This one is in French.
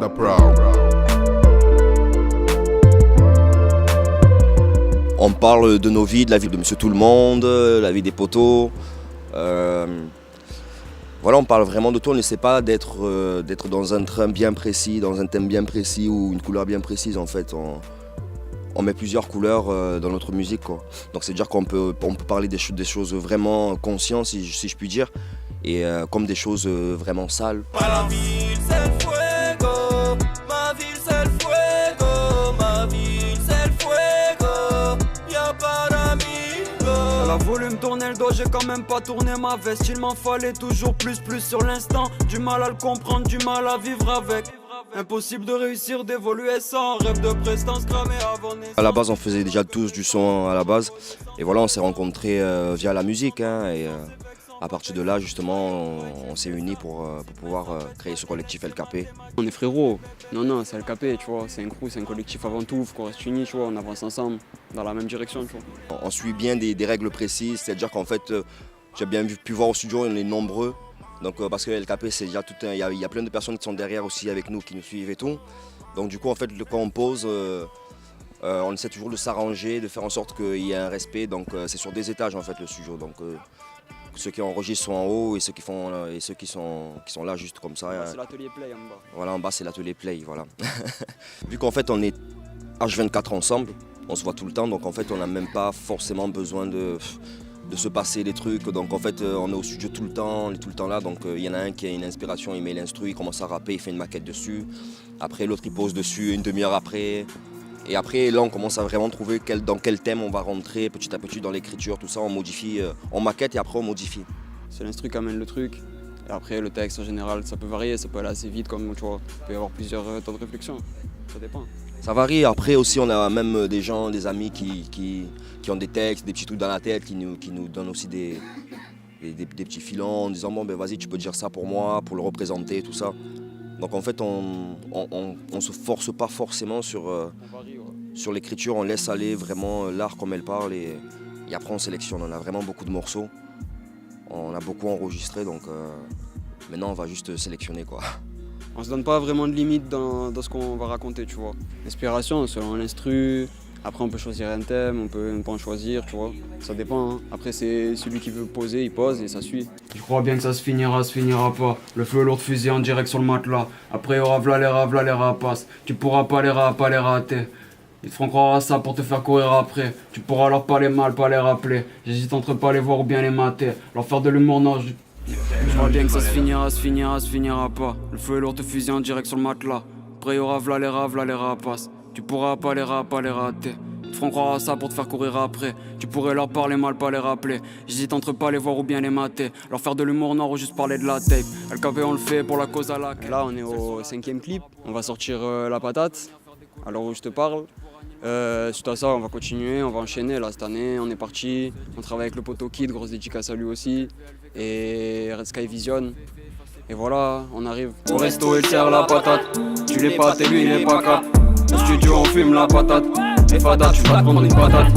Panda Proud. On parle de nos vies, de la vie de Monsieur Tout-le-Monde, la vie des poteaux. Voilà, on parle vraiment de tout. On n'essaie pas d'être dans un train bien précis, dans un thème bien précis ou une couleur bien précise. En fait, on met plusieurs couleurs dans notre musique, quoi. Donc c'est-à-dire qu'on peut parler des choses vraiment conscientes, si je puis dire, et comme des choses vraiment sales. Ma ville c'est le fuego, ma ville c'est le fuego, ma ville c'est le fuego, y'a pas d'amigo. La volume tournait le dos, j'ai quand même pas tourné ma veste. Il m'en fallait toujours plus sur l'instant. Du mal à le comprendre, du mal à vivre avec. Impossible de réussir, d'évoluer sans rêve de prestance cramé avant naissance. À la base, on faisait déjà tous du son à la base, et voilà, on s'est rencontrés via la musique, hein, et à partir de là, justement, on s'est unis pour pouvoir créer ce collectif LKP. On est frérots, non, c'est LKP, tu vois, c'est un crew, c'est un collectif avant tout, faut qu'on reste unis, tu vois, on avance ensemble, dans la même direction, tu vois. On suit bien des règles précises, c'est-à-dire qu'en fait, j'ai bien pu voir au studio, on est nombreux, donc parce que LKP, c'est déjà il y a plein de personnes qui sont derrière aussi avec nous, qui nous suivent et tout. Donc du coup, en fait, quand on pose, on essaie toujours de s'arranger, de faire en sorte qu'il y ait un respect, donc c'est sur des étages en fait le studio. Donc, ceux qui enregistrent sont en haut et ceux qui sont là juste comme ça. C'est l'atelier Play en bas. Voilà, en bas c'est l'atelier Play, voilà. Vu qu'en fait on est H24 ensemble, on se voit tout le temps, donc en fait on n'a même pas forcément besoin de se passer des trucs. Donc en fait on est au studio tout le temps, on est tout le temps là, donc il y en a un qui a une inspiration, il met l'instru, il commence à rapper, il fait une maquette dessus. Après l'autre il pose dessus une demi-heure après. Et après, là, on commence à vraiment trouver dans quel thème on va rentrer petit à petit dans l'écriture, tout ça, on modifie, on maquette et après on modifie. C'est l'instru qui amène le truc. Et après, le texte en général, ça peut varier, ça peut aller assez vite, comme tu vois. Il peut y avoir plusieurs temps de réflexion, ça dépend. Ça varie. Après aussi, on a même des gens, des amis qui ont des textes, des petits trucs dans la tête, qui nous donnent aussi des petits filons en disant bon, ben vas-y, tu peux dire ça pour moi, pour le représenter, tout ça. Donc en fait, on se force pas forcément sur l'écriture, on laisse aller vraiment l'art comme elle parle et après on sélectionne. On a vraiment beaucoup de morceaux, on a beaucoup enregistré, donc maintenant on va juste sélectionner, quoi. On se donne pas vraiment de limite dans ce qu'on va raconter, tu vois. L'inspiration selon l'instru, après on peut choisir un thème, on peut en choisir, tu vois. Ça dépend, hein. Après c'est celui qui veut poser, il pose et ça suit. Je crois bien que ça se finira pas. Le feu lourd de fusil en direct sur le matelas. Après il y aura v'là les rapaces. Tu pourras pas les rater. Ils te feront croire à ça pour te faire courir après. Tu pourras leur parler mal, pas les rappeler. J'hésite entre pas les voir ou bien les mater. Leur faire de l'humour, non, je crois bien que ça se finira pas. Le feu lourd de fusil en direct sur le matelas. Après il y aura v'là les rapaces. Tu pourras pas les rater. Ils te feront croire à ça pour te faire courir après. Tu pourrais leur parler mal, pas les rappeler. J'hésite entre pas les voir ou bien les mater. Leur faire de l'humour noir ou juste parler de la tape. LKP on le fait pour la cause à la. Là on est au 5e clip. On va sortir La Patate, à l'heure où je te parle. Suite à ça on va continuer, on va enchaîner. Là cette année on est parti. On travaille avec le poteau Kid, grosse dédicace à lui aussi. Et Red Sky Vision. Et voilà, on arrive. Au resto il sert la patate. Tu l'es pas, t'es lui, il est pas cap. Au studio on fume la patate. Et Fada tu vas te prendre une patate.